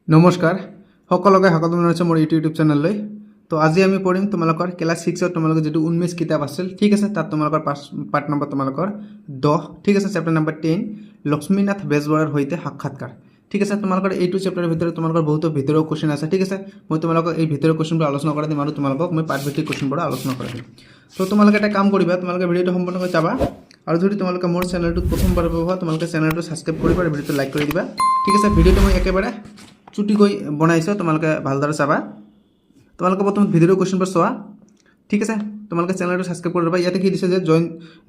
নমস্কাৰ সকলোকে স্বাগতম জনাইছোঁ মোৰ ইউটিউব চেনেললৈ। তো আজি আমি পঢ়িম তোমালোকৰ ক্লাছ 6ৰ তোমালোকৰ যেটো 19 কিতাপ আছিল, ঠিক আছে। তাত তোমালোকৰ পাৰ্ট নম্বৰ তোমালোকৰ 10, ঠিক আছে। চেপ্টাৰ নম্বৰ 10 লক্ষ্মীনাথ বেজবৰুৱাৰ সৈতে সাক্ষাৎকাৰ, ঠিক আছে। তোমালোকৰ এইটো চেপ্টাৰৰ ভিতৰত তোমালোকৰ বহুতো ভিতৰৰ কোৱেশ্চন আছে, ঠিক আছে। মই তোমালোকক এই ভিতৰৰ কোৱেশ্চনবোৰ আলোচনা কৰি দিম আৰু তোমালোকক মই পাৰ্ট ভিত্তিক কোৱেশ্চনবোৰ আলোচনা কৰি দিম। তো তোমালোকে এটা কাম কৰিবা, তোমালোকে ভিডিঅ'টো সম্পূৰ্ণকৈ চাবা আৰু যদি তোমালোকে মোৰ চেনেলটো প্ৰথমবাৰ ব্যৱহাৰ তোমালোকে চেনেলটো ছাবস্ক্ৰাইব কৰিবা আৰু ভিডিঅ'টো লাইক কৰি দিবা, ঠিক আছে। ভিডিঅ'টো মই একেবাৰে চুটিকৈ বনাইছোঁ, তোমালোকে ভালদৰে চাবা। তোমালোকে প্ৰথম ভিডিঅ'ৰ কোৱেশ্চনবোৰ চোৱা, ঠিক আছে। তোমালোকে চেনেলটো ছাবস্ক্ৰাইব কৰি দিবা। ইয়াতে কি দিছে যে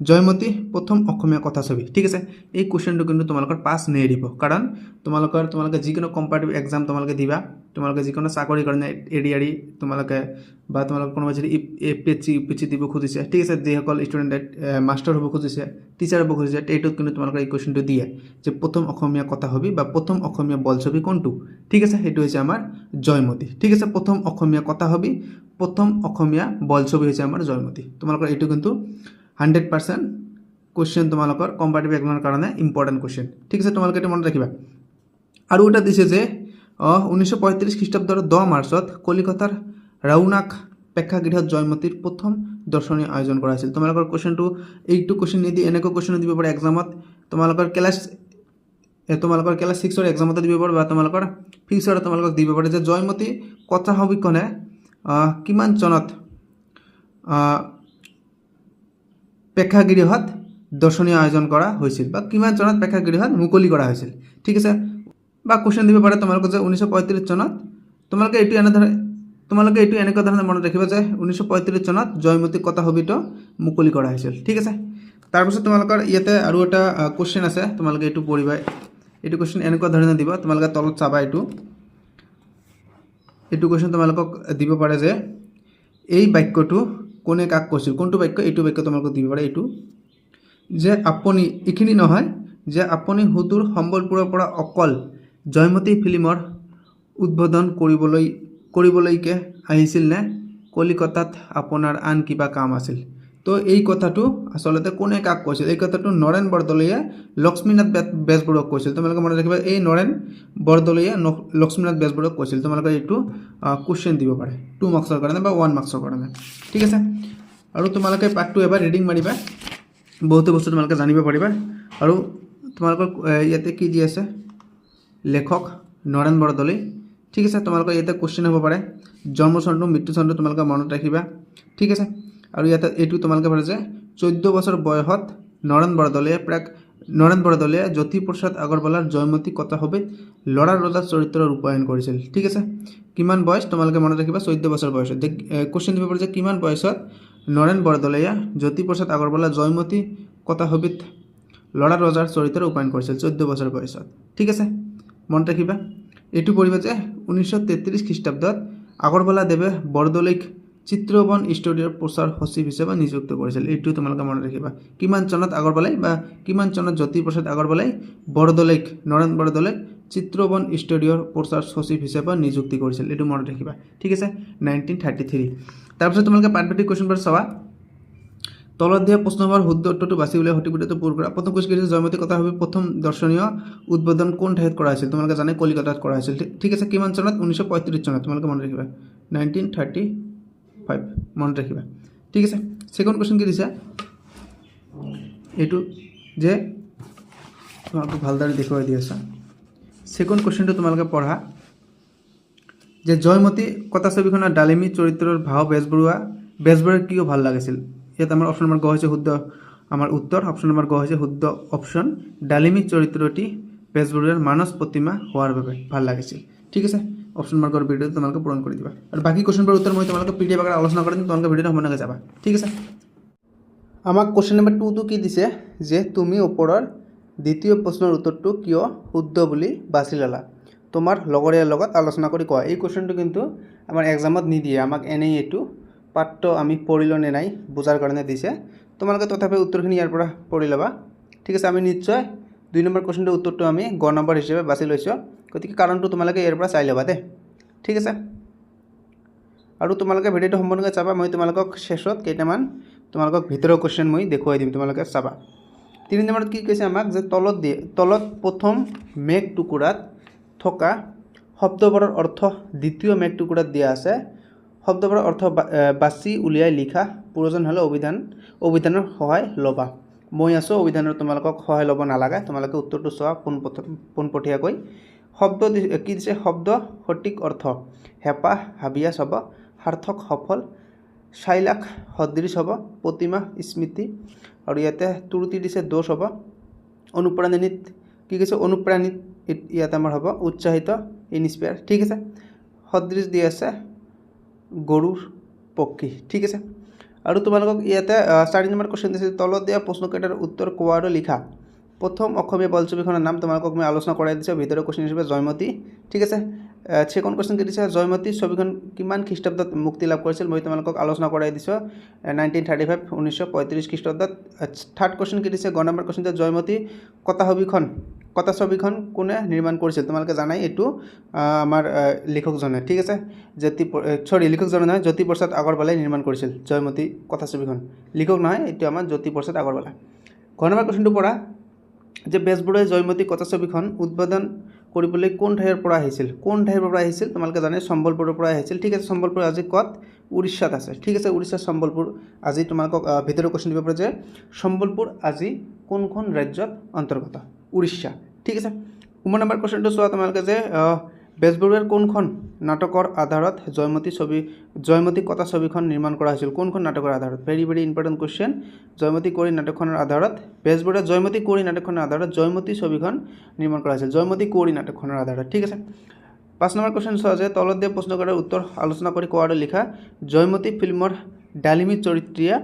জয়মতী প্ৰথম অসমীয়া কথাছবি, ঠিক আছে। এই কোৱেশ্চনটো কিন্তু তোমালোকৰ পাছ নেৰিব, কাৰণ তোমালোকে যিকোনো কম্পাৰেটিভ এক্সাম তোমালোকে দিবা, তোমালোকে যিকোনো চাকৰিৰ কাৰণে এৰি তোমালোকে বা তোমালোকে কোনোবা যদি এপিএছচি দিব খুজিছে, ঠিক আছে। যিসকল ষ্টুডেণ্টে মাষ্টাৰ হ'ব খুজিছে, টিচাৰ হ'ব খুজিছে, এইটোত কিন্তু তোমালোকে এই কুৱেশ্যনটো দিয়ে যে প্ৰথম অসমীয়া কথাছবি বা প্ৰথম অসমীয়া বোলছবি কোনটো, ঠিক আছে। সেইটো হৈছে আমাৰ জয়মতী, ঠিক আছে। প্ৰথম অসমীয়া কথাছবি, প্ৰথম অসমীয়া বোলছবি হৈছে আমাৰ জয়মতী। তোমালোকৰ এইটো কিন্তু 100% কুৱেশ্যন তোমালোকৰ কম্পাৰেটিভ এক্সামৰ কাৰণে ইম্পৰ্টেণ্ট কুৱেশ্যন, ঠিক আছে। তোমালোকে এইটো মনত ৰাখিবা। আৰু এটা দিছে যে 1935 খ্ৰীষ্টাব্দৰ 10 মাৰ্চত কলিকতাৰ ৰাওনাক প্ৰেক্ষাগৃহত জয়মতীৰ প্ৰথম দৰ্শনী আয়োজন কৰা হৈছিল। তোমালোকৰ কুৱেশ্যনটো এইটো কুৱেশ্যন নিদি এনেকুৱা কুৱেশ্যন দিব পাৰে এক্সামত। তোমালোকৰ ক্লাছ 6ৰ এক্সামতো দিব পাৰে বা তোমালোকৰ ফিউচাৰত তোমালোকক দিব পাৰে যে জয়মতী কথাছবিখনে কিমান চনত প্ৰেক্ষাগৃহত দৰ্শনী আয়োজন কৰা হৈছিল বা কিমান চনত প্ৰেক্ষাগৃহত মুকলি কৰা হৈছিল, ঠিক আছে। বা কুৱেশ্যন দিব পাৰে তোমালোকে যে 1935 চনত। তোমালোকে এইটো এনেকুৱা ধৰণে মনত ৰাখিবা যে 1935 চনত জয়মতী কথাছবিটো মুকলি কৰা হৈছিল, ঠিক আছে। তাৰপিছত তোমালোকৰ ইয়াতে আৰু এটা কুৱেশ্যন আছে, তোমালোকে এইটো পঢ়িবা। এইটো কুৱেশ্যন এনেকুৱা ধৰণে দিব, তোমালোকে তলত চাবা। এইটো কুৱেশ্যন তোমালোকক দিব পাৰে যে এই বাক্যটো কোনে কাক কৈছিল, কোনটো বাক্য, এইটো বাক্য তোমালোকক দিব পাৰে। এইটো যে আপুনি, এইখিনি নহয়, যে আপুনি সুদূৰ সম্বলপুৰৰ পৰা অকল জয়মতী ফিল্মৰ উদ্বোধন কৰিবলৈকে আহিছিল নে কলিকতাত আপোনাৰ আন কিবা কাম আছিল। তো এই কথাটো আচলতে কোনে কাক কৈছিল, এই কথাটো নৰেন বৰদলৈয়ে লক্ষ্মীনাথ বেজবৰুৱাক কৈছিল। তোমালোকে মনত ৰাখিবা, এই নৰেন বৰদলৈয়ে লক্ষ্মীনাথ বেজবৰুৱাক কৈছিল। তোমালোকে এইটো কুৱেশ্যন দিব পাৰে 2 মাৰ্কছৰ কাৰণে বা 1 মাৰ্কছৰ কাৰণে, ঠিক আছে। আৰু তোমালোকে পাৰ্টটো এবাৰ ৰিডিং মাৰিবা, বহুতো বস্তু তোমালোকে জানিব পাৰিবা। আৰু তোমালোকৰ ইয়াতে কি দি আছে, লেখক নৰেন বৰদলৈ, ঠিক আছে। তোমালোকৰ ইয়াতে কুৱেশ্যন হ'ব পাৰে জন্ম চনটো, মৃত্যু চনটো তোমালোকে মনত ৰাখিবা, ঠিক আছে। আৰু ইয়াতে এইটো তোমালোকে পাৰে যে 14 বছৰ বয়সত নৰেন বৰদলৈয়ে জ্যোতিপ্ৰসাদ আগৰৱালাৰ জয়মতী কথাছবিত ল'ৰা ৰজাৰ চৰিত্ৰ ৰূপায়ণ কৰিছিল, ঠিক আছে। কিমান বয়স তোমালোকে মনত ৰাখিবা, 14 বছৰ বয়সত। কুৱেশ্যন দিব পাৰে যে কিমান বয়সত নৰেন বৰদলৈয়ে জ্যোতিপ্ৰসাদ আগৰৱালাৰ জয়মতী কথাছবিত ল'ৰা ৰজাৰ চৰিত্ৰ ৰূপায়ণ কৰিছিল, 14 বছৰ বয়সত, ঠিক আছে। মনত ৰাখিবা। এইটো পঢ়িবা যে 1933 খ্ৰীষ্টাব্দত আগৰৱালাদেৱে বৰদলৈক চিত্ৰবন ষ্টুডিঅ'ৰ প্ৰচাৰ সচিব হিচাপে নিযুক্ত কৰিছিল। এইটো তোমালোকে মনত ৰাখিবা। কিমান চনত আগৰৱালাই বা কিমান চনত জ্যোতিপ্ৰসাদ আগৰৱালাই নৰেন বৰদলৈক চিত্ৰবন ষ্টুডিঅ'ৰ প্ৰচাৰ সচিব হিচাপে নিযুক্তি কৰিছিল, এইটো মনত ৰাখিবা, ঠিক আছে। 1933। তাৰপিছত তোমালোকে পাৰ্টভিত্তিক কুৱেশ্যনবোৰ চাবা। তলত দিয়া প্ৰশ্নবোৰ শুদ্ধ উত্তৰটো বাছি উলিয়াই সঠিক উত্তৰটো পূৰণ কৰা। প্ৰথম কুৱেশ্যন হৈছে জয়মতী কথাছবিৰ প্ৰথম দৰ্শনীয় উদ্বোধন কোন ঠাইত কৰা হৈছিল। তোমালোকে জানে কলিকতাত কৰা হৈছিল, ঠিক আছে। কিমান চনত, 1935 চনত। তোমালোকে মনত ৰাখিবা 1935 মনত ৰাখিবা, ঠিক আছে। ছেকেণ্ড কুৱেশ্যন কি দিছে, এইটো যে তোমালোকে ভালদৰে দেখুৱাই দি আছা। ছেকেণ্ড কুৱেশ্যনটো তোমালোকে পঢ়া যে জয়মতী কথাছবিখনৰ ডালিমী চৰিত্ৰৰ ভাও বেজবৰুৱাৰ কিয় ভাল লাগিছিল। ইয়াত আমাৰ অপশ্যন নম্বৰ গ হৈছে শুদ্ধ আমাৰ উত্তৰ, অপশ্যন নম্বৰ গ হৈছে শুদ্ধ অপশ্যন। ডালিমী চৰিত্ৰটি বেজবৰুৱাৰ মানস প্ৰতিমা হোৱাৰ বাবে ভাল লাগিছিল, ঠিক আছে। অপশ্যন নম্বৰ গৰ ভিডিঅ'টো তোমালোকে পূৰণ কৰি দিবা। আৰু বাকী কুৱেশ্যনবোৰ উত্তৰ মই তোমালোকে PDF আকাৰে আলোচনা কৰিম, তোমালোকে ভিডিঅ'টো সম্পূৰ্ণকৈ যাবা, ঠিক আছে। আমাক কুৱেশ্যন নম্বৰ 2টো কি দিছে যে তুমি ওপৰৰ দ্বিতীয় প্ৰশ্নৰ উত্তৰটো কিয় শুদ্ধ বুলি বাছি ল'লা, তোমাৰ লগৰীয়াৰ লগত আলোচনা কৰি কোৱা। এই কুৱেশ্যনটো কিন্তু আমাৰ এক্সামত নিদিয়ে, আমাক এনেই এইটো পাঠটো আমি পঢ়িলোঁ নে নাই বুজাৰ কাৰণে দিছে। তোমালোকে তথাপি উত্তৰখিনি ইয়াৰ পৰা পঢ়ি ল'বা, ঠিক আছে। আমি নিশ্চয় 2 নম্বৰ কুৱেশ্যনটোৰ উত্তৰটো আমি গ নম্বৰ হিচাপে বাছি লৈছোঁ, গতিকে কাৰণটো তোমালোকে ইয়াৰ পৰা চাই ল'বা দেই, ঠিক আছে। আৰু তোমালোকে ভিডিঅ'টো সম্পূৰ্ণকৈ চাবা। মই তোমালোকক শেষত কেইটামান তোমালোকক ভিতৰৰ কুৱেশ্যন মই দেখুৱাই দিম, তোমালোকে চাবা। 3 নম্বৰত কি কৈছে আমাক যে তলত প্ৰথম মেঘ টুকুৰাত থকা শব্দবোৰৰ অৰ্থ দ্বিতীয় মেঘ টুকুৰাত দিয়া আছে শব্দবোৰৰ অৰ্থ বাছি উলিয়াই লিখা প্ৰয়োজন হ'লে অভিধানৰ সহায় ল'বা মই আছোঁ অভিধানৰ তোমালোকক সহায় ল'ব নালাগে তোমালোকে উত্তৰটো চোৱা পোনপটীয়াকৈ শব্দ কি দিছে শব্দ সঠিক অৰ্থ হেঁপাহ হাবিয়াছ হ'ব সাৰ্থক সফল চাইলাখ সদৃশ হ'ব প্ৰতিমা স্মৃতি আৰু ইয়াতে ত্ৰুটি দিছে দোষ হ'ব অনুপ্ৰাণিত কি কৈছে অনুপ্ৰাণিত ইয়াতে আমাৰ হ'ব উৎসাহিত ইনস্পায়াৰ ঠিক আছে সদৃশ দি আছে গৰুৰ পক্ষী ঠিক আছে আৰু তোমালোকক ইয়াতে 4 নম্বৰ কোৱেশ্চন দিছে তলত দিয়া প্ৰশ্নকেইটাৰ উত্তৰ কোৱা আৰু লিখা প্ৰথম অসমীয়া বোলছবিখনৰ নাম তোমালোকক মই আলোচনা কৰাই দিছোঁ ভিতৰৰ কোৱেশ্চন হিচাপে জয়মতী ঠিক আছে সেকেন্ড কোৱেশ্চন কি দিছে জয়মতী ছবিখন কিমান খ্ৰীষ্টাব্দত মুক্তি লাভ কৰিছিল মই তোমালোকক আলোচনা কৰাই দিছোঁ 1935 1935 খ্ৰীষ্টাব্দত থাৰ্ড কোৱেশ্চন কি দিছে 2 নম্বৰ কোৱেশ্চন জয়মতী কথা ছবিখন কোনে নিৰ্মাণ কৰিছিল তোমালোকে জানাই এইটো আমাৰ লেখকজনে ঠিক আছে লেখকজনে নহয় জ্যোতিপ্ৰসাদ আগৰৱালাই নিৰ্মাণ কৰিছিল জয়মতী কথা ছবিখন লেখক নহয় এইটো আমাৰ জ্যোতিপ্ৰসাদ আগৰৱালা 2 নম্বৰ কোৱেশ্চনটো পঢ়া যে বেজবৰুৱাই জয়মতী কথা ছবিখন উদ্বোধন কৰিবলৈ কোন ঠাইৰ পৰা আহিছিল তোমালোকে জানে সম্বলপুৰৰ পৰা আহিছিল ঠিক আছে সম্বলপুৰ আজি ক'ত উৰিষ্যাত আছে ঠিক আছে উৰিষ্যাৰ সম্বলপুৰ আজি তোমালোকক ভিতৰৰ কোৱেশ্চন দিব পাৰে যে সম্বলপুৰ আজি কোনখন ৰাজ্যত অন্তৰ্গত উৰিষ্যা ঠিক আছে 9 নম্বৰ কোৱেশ্চনটো চোৱা তোমালোকে যে বেজবৰুৱাৰ কোনখন নাটকৰ আধাৰত জয়মতী কথা ছবিখন নিৰ্মাণ কৰা হৈছিল কোনখন নাটকৰ আধাৰত ভেৰি ইম্পৰ্টেণ্ট কোৱেশ্চন জয়মতী কুঁৱৰী নাটকখনৰ আধাৰত বেজবৰুৱাৰ জয়মতী কুঁৱৰী নাটকখনৰ আধাৰত জয়মতী ছবিখন নিৰ্মাণ কৰা হৈছিল জয়মতী কুঁৱৰী নাটকখনৰ আধাৰত ঠিক আছে 5 নম্বৰ কোৱেশ্চন চোৱা যে তলত দিয়া প্ৰশ্নকেইটাৰ উত্তৰ আলোচনা কৰি কোৱা আৰু লিখা জয়মতী ফিল্মৰ ডালিমী চৰিত্ৰীয়ে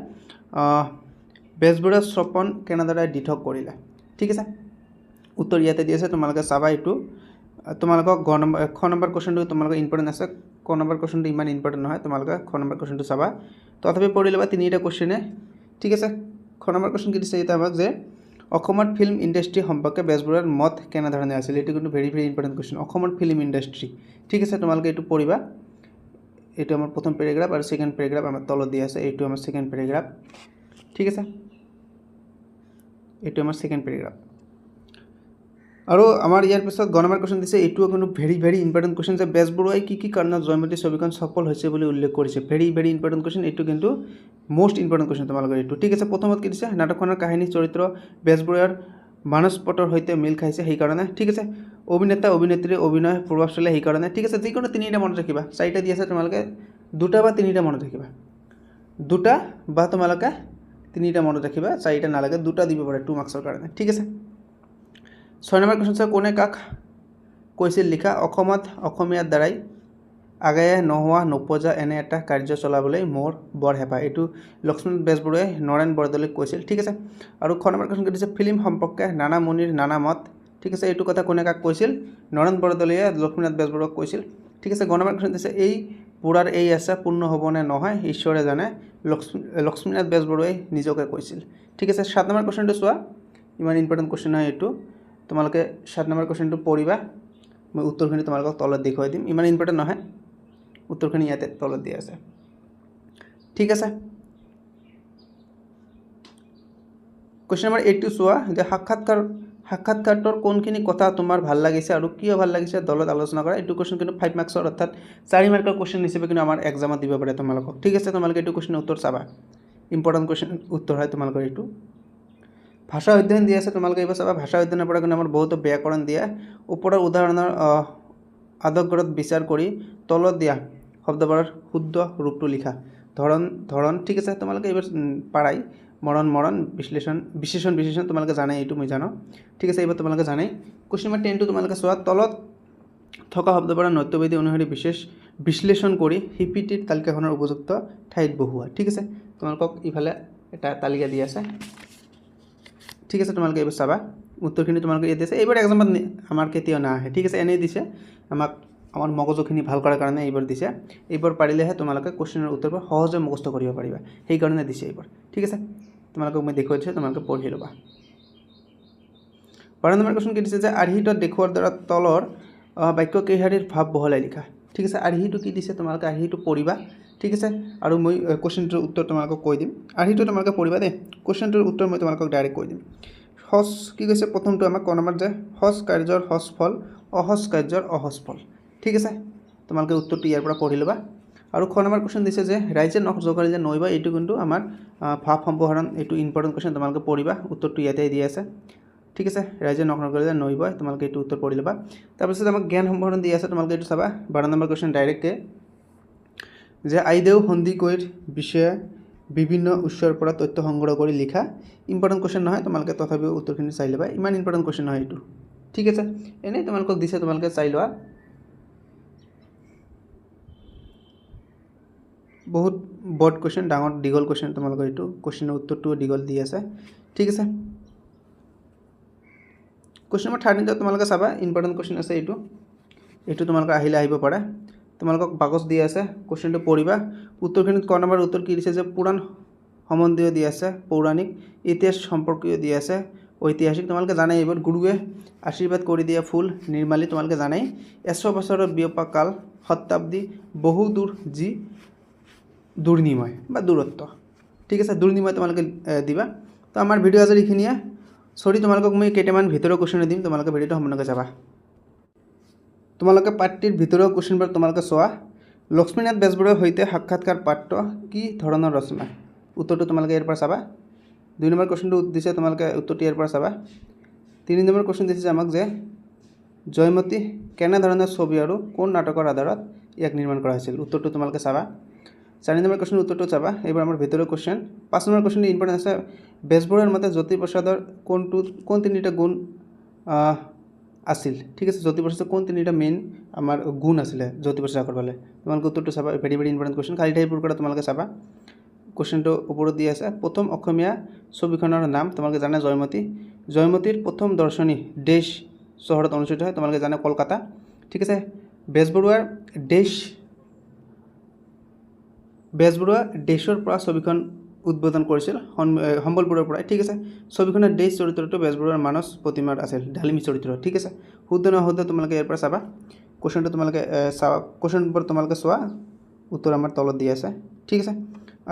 বেজবৰুৱাৰ স্বপন কেনেদৰে দিঠক কৰিলে ঠিক আছে উত্তৰ ইয়াতে দি আছে তোমালোকে চাবা এইটো তোমালোকক খ নম্বৰ কোৱেশ্চনটো তোমালোকৰ ইম্পৰ্টেণ্ট আছে ক নম্বৰ কোৱেশ্চনটো ইমান ইম্পৰ্টেণ্ট নহয় তোমালোকে খ নম্বৰ কোৱেশ্চনটো চাবা তথাপি পঢ়ি ল'বা তিনিটা কোৱেশ্চনে ঠিক আছে খ নম্বৰ কোৱেশ্চন কি দিছে এটা আমাক যে অসমৰ ফিল্ম ইণ্ডাষ্ট্ৰি সম্পৰ্কে বেজবৰুৱাৰ মত কেনেধৰণে আছিল এইটো কিন্তু ভেৰি ইম্পৰ্টেণ্ট কোৱেশ্চন অসমৰ ফিল্ম ইণ্ডাষ্ট্ৰি ঠিক আছে তোমালোকে এইটো পঢ়িবা এইটো আমাৰ প্ৰথম পেৰাগ্ৰাফ আৰু সেকেন্ড পেৰাগ্ৰাফ আমাৰ তলত দিয়া আছে এইটো আমাৰ সেকেন্ড পেৰাগ্ৰাফ ঠিক আছে এইটো আমাৰ সেকেন্ড পেৰাগ্ৰাফ আৰু আমাৰ ইয়াৰ পিছত 2 নম্বৰ কোৱেশ্চন দিছে এইটো কিন্তু ভেৰি ইম্পৰ্টেণ্ট কোৱেশ্চন যে বেজবৰুৱাই কি কাৰণত জয়মতী ছবিখন সফল হৈছে বুলি উল্লেখ কৰিছে ভেৰি ইম্পৰ্টেণ্ট কোৱেশ্চন এইটো কিন্তু মোষ্ট ইম্পৰ্টেণ্ট কোৱেশ্চন তোমালোকৰ এইটো ঠিক আছে প্ৰথমত কি দিছে নাটকখনৰ কাহিনী চৰিত্ৰ বেজবৰুৱাৰ মানসপটৰ সৈতে মিল খাইছে সেই কাৰণে ঠিক আছে অভিনেতা অভিনেত্ৰীৰ অভিনয় প্ৰভাৱশালী সেই কাৰণে ঠিক আছে যিকোনো তিনিটা মনত ৰাখিবা চাৰিটা দি আছে তোমালোকে দুটা বা তিনিটা মনত ৰাখিবা দুটা বা তোমালোকে তিনিটা মনত ৰাখিবা চাৰিটা নালাগে দুটা দিব পাৰে 2 মাৰ্কছৰ কাৰণে ঠিক আছে 6 নম্বৰ কোৱেশ্চন কোনে কাক কৈছিল লিখা অসমত অসমীয়াৰ দ্বাৰাই আগায়ে নোহোৱা নপজা এনে এটা কাৰ্য চলাবলৈ মোৰ বৰ হেঁপাহ এইটো লক্ষ্মীনাথ বেজবৰুৱাই নৰেন বৰদলৈক কৈছিল ঠিক আছে আৰু খ নম্বৰ কোৱেশ্চন দিছে ফিল্ম সম্পৰ্কে নানা মুনিৰ নানা মত ঠিক আছে এইটো কথা কোনে কাক কৈছিল নৰেন বৰদলৈয়ে লক্ষ্মীনাথ বেজবৰুৱাক কৈছিল ঠিক আছে 9 নম্বৰ কোৱেশ্চন দিছে এই পুৰাৰ এই আশা পূৰ্ণ হ'বনে নহয় ঈশ্বৰে জানে লক্ষ্মীনাথ বেজবৰুৱাই নিজকে কৈছিল ঠিক আছে 7 নম্বৰ কোৱেশ্চনটো চোৱা ইমান ইম্পৰ্টেণ্ট কোৱেশ্চন হয় এইটো তোমালোকে 7 নম্বৰ কোৱেশ্চনটো পঢ়িবা মই উত্তৰখিনি তোমালোকক তলত দেখুৱাই দিম ইমান ইম্পৰ্টেণ্ট নহয় উত্তৰখিনি ইয়াতে তলত দিয়া আছে ঠিক আছে কোৱেশ্চন নম্বৰ 8 চোৱা যে সাক্ষাৎকাৰটোৰ কোনখিনি কথা তোমাৰ ভাল লাগিছে আৰু কিয় ভাল লাগিছে দলত আলোচনা কৰা এইটো কোৱেশ্চন কিন্তু 5 মাৰ্কছৰ অৰ্থাৎ 4 মাৰ্কৰ কোৱেশ্চন হিচাপে কিন্তু আমাৰ এক্সামত দিব পাৰে তোমালোকক ঠিক আছে তোমালোকে এইটো কোৱেশ্চনৰ উত্তৰ চাবা ইম্পৰ্টেণ্ট কোৱেশ্চন উত্তৰ হয় তোমালোকৰ এইটো ভাষা অধ্যয়ন দিয়া আছে তোমালোকে এইবাৰ চাবা ভাষা অধ্যয়নৰ পৰা কিন্তু আমাৰ বহুতো ব্যাকৰণ দিয়া ওপৰৰ উদাহৰণৰ আদগ্ৰত বিচাৰ কৰি তলত দিয়া শব্দবোৰৰ শুদ্ধ ৰূপটো লিখা ধৰণ ঠিক আছে তোমালোকে এইবাৰ পাৰাই মৰণ বিশ্লেষণ তোমালোকে জানে এইটো মই জানো ঠিক আছে এইবাৰ তোমালোকে জানে কোৱেশ্চন নম্বৰ 10 টো তোমালোকে চোৱা তলত থকা শব্দবোৰৰ নত্যবিধি অনুসৰি বিশ্লেষণ কৰি হিপিটিৰ তালিকাখনৰ উপযুক্ত ঠাইত বহোৱা ঠিক আছে তোমালোকক ইফালে এটা তালিকা দিয়া আছে ঠিক আছে তোমালোকে এইবাৰ চাবা উত্তৰখিনি তোমালোকে ইয়াত দিছে এইবাৰ এক্সামত আমাৰ কেতিয়াও নাহে ঠিক আছে এনেই দিছে আমাৰ মগজুখিনি ভাল কৰাৰ কাৰণে এইবাৰ দিছে এইবাৰ পাৰিলেহে তোমালোকে কোৱেশ্চনৰ উত্তৰবোৰ সহজে মুখস্থ কৰিব পাৰিবা সেই কাৰণে দিছে এইবাৰ ঠিক আছে তোমালোকক মই দেখুৱাই দিছোঁ তোমালোকে পঢ়ি ল'বা 12 নম্বৰ কোৱেশ্চন কি দিছে যে আৰ্হিত দেখুৱাৰ দ্বাৰা তলৰ বাক্য কেইহাৰীৰ ভাৱ বহলাই লিখা ঠিক আছে আৰ্হিটো কি দিছে তোমালোকে আৰ্হিটো পঢ়িবা ঠিক আছে আৰু মই কোৱেশ্চনটোৰ উত্তৰ তোমালোকক কৈ দিম আৰ্হিটো তোমালোকে পঢ়িবা দেই কোৱেশ্চনটোৰ উত্তৰ মই তোমালোকক ডাইৰেক্ট কৈ দিম হস কি কৈছে প্ৰথমটো আমাক ক নম্বৰ যে হস কাৰ্যৰ হস ফল অহস কাৰ্যৰ অহস ফল ঠিক আছে তোমালোকে উত্তৰটো ইয়াৰ পৰা পঢ়ি ল'বা আৰু খ নম্বৰ কুৱেশ্যন দিছে যে ৰাইজে নখ জোকাৰি যে নৈ বা এইটো কিন্তু আমাৰ ভাৱ সম্প্ৰসাৰণ এইটো ইম্পৰ্টেণ্ট কুৱেশ্যন তোমালোকে পঢ়িবা উত্তৰটো ইয়াতে দি আছে ঠিক আছে ৰাইজে নখ নকৰে যে নৈ বয় তোমালোকে এইটো উত্তৰ পঢ়ি ল'বা তাৰপিছত আমাক জ্ঞান সম্প্ৰসাৰণ দি আছে তোমালোকে এইটো চাবা 12 নম্বৰ কুৱেশ্যন ডাইৰেক্টকে যে আইদেউ সন্দিকৈৰ বিষয়ে বিভিন্ন উৎসৰ পৰা তথ্য সংগ্ৰহ কৰি লিখা ইম্পৰ্টেণ্ট কুৱেশ্যন নহয় তোমালোকে তথাপিও উত্তৰখিনি চাই ল'বা ইমান ইম্পৰ্টেণ্ট কুৱেশ্যন নহয় এইটো ঠিক আছে এনেই তোমালোকক দিছে তোমালোকে চাই লোৱা বহুত বড কুৱেশ্যন ডাঙৰ দীঘল কুৱেশ্যন তোমালোকৰ এইটো কুৱেশ্যনৰ উত্তৰটো দীঘল দি আছে ঠিক আছে কুৱেশ্যন নম্বৰ 13 তোমালোকে চাবা ইম্পৰ্টেণ্ট কুৱেশ্যন আছে এইটো তোমালোকে আহিব পাৰে তোমালোকক বাকচ দি আছে কুৱেশ্যনটো পঢ়িবা উত্তৰখিনিত ক নম্বৰ উত্তৰ কি দিছে যে পুৰাণ সম্বন্ধীয় দি আছে পৌৰাণিক ইতিহাস সম্পৰ্কীয় দি আছে ঐতিহাসিক তোমালোকে জানাই এইবোৰ গুৰুৱে আশীৰ্বাদ কৰি দিয়া ফুল নিৰ্মালী তোমালোকে জানাই 100 বছৰৰ বিয়পাকাল শতাব্দী বহু দূৰ যি দুৰ্নিময় বা দূৰত্ব ঠিক আছে দুৰ্নিময় তোমালোকে দিবা তো আমাৰ ভিডিঅ' আজি এইখিনিয়ে সৰি তোমালোকক মই কেইটামান ভিতৰৰ কুৱেশ্যন দিম তোমালোকে ভিডিঅ'টো সম্পূৰ্ণকৈ চাবা তোমালোকে পাঠটিৰ ভিতৰৰ কুৱেশ্যনবোৰ তোমালোকে চোৱা লক্ষ্মীনাথ বেজবৰুৱাৰ সৈতে সাক্ষাৎকাৰ পাত্ৰ কি ধৰণৰ ৰচনা উত্তৰটো তোমালোকে ইয়াৰ পৰা চাবা 2 নম্বৰ কুৱেশ্যনটো দিছে তোমালোকে উত্তৰটো ইয়াৰ পৰা চাবা 3 নম্বৰ কুৱেশ্যন দিছে আমাক যে জয়মতী কেনে ধৰণৰ ছবি আৰু কোন নাটকৰ আধাৰত ইয়াক নিৰ্মাণ কৰা হৈছিল উত্তৰটো তোমালোকে চাবা 4 নম্বৰ কুৱেশ্যনৰ উত্তৰটো চাবা এইবাৰ আমাৰ ভিতৰৰ কুৱেশ্যন 5 নম্বৰ কুৱেশ্যনটো ইম্পৰ্টেণ্ট আছে বেজবৰুৱাৰ মতে জ্যোতিপ্ৰসাদৰ কোন তিনিটা গুণ আছিল ঠিক আছে জ্যোতিপ্ৰসাদৰ কোন তিনিটা মেইন আমাৰ গুণ আছিলে জ্যোতিপ্ৰসাদ আগৰৱালে তোমালোকে উত্তৰটো চাবা ভেৰি ইম্পৰ্টেণ্ট কুৱেশ্যন খালি ঠাইবোৰ পৰা তোমালোকে চাবা কুৱেশ্যনটো ওপৰত দি আছে প্ৰথম অসমীয়া ছবিখনৰ নাম তোমালোকে জানা জয়মতীৰ প্ৰথম দৰ্শনী দেশ চহৰত অনুষ্ঠিত হয় তোমালোকে জানা কলকাতা ঠিক আছে বেজবৰুৱা দেশৰ পৰা ছবিখন উদ্বোধন কৰিছিল সম্বলপুৰৰ পৰা ঠিক আছে ছবিখনৰ দেশ চৰিত্ৰটো বেজবৰুৱাৰ মানস প্ৰতিমাৰ আছিল ঢালিমী চৰিত্ৰ ঠিক আছে শুদ্ধ নহদ্ধ তোমালোকে ইয়াৰ পৰা চাবা কুৱেশ্যনটো তোমালোকে চাবা কুৱেশ্যনবোৰ তোমালোকে চোৱা উত্তৰ আমাৰ তলত দি আছে ঠিক আছে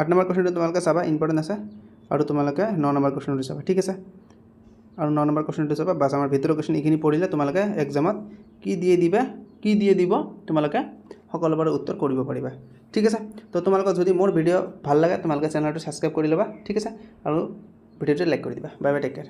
8 নম্বৰ কুৱেশ্যনটো তোমালোকে চাবা ইম্পৰ্টেণ্ট আছে আৰু তোমালোকে 9 নম্বৰ কুৱেশ্যনটো চাবা ঠিক আছে আৰু 9 নম্বৰ কুৱেশ্যনটো চাবা বাছ আমাৰ ভিতৰৰ কুৱেশ্যন এইখিনি পঢ়িলে তোমালোকে এক্সামত কি দিয়ে দিব তোমালোকে সকলোবাৰ উত্তৰ কৰিব পাৰিবা ঠিক আছে তো তোমালোকৰ যদি মোৰ ভিডিঅ' ভাল লাগে তোমালোকে চেনেলটো সাবস্ক্ৰাইব কৰি ল'বা ঠিক আছে আৰু ভিডিঅ'টো লাইক কৰি দিবা বাই বাই টেক কেয়াৰ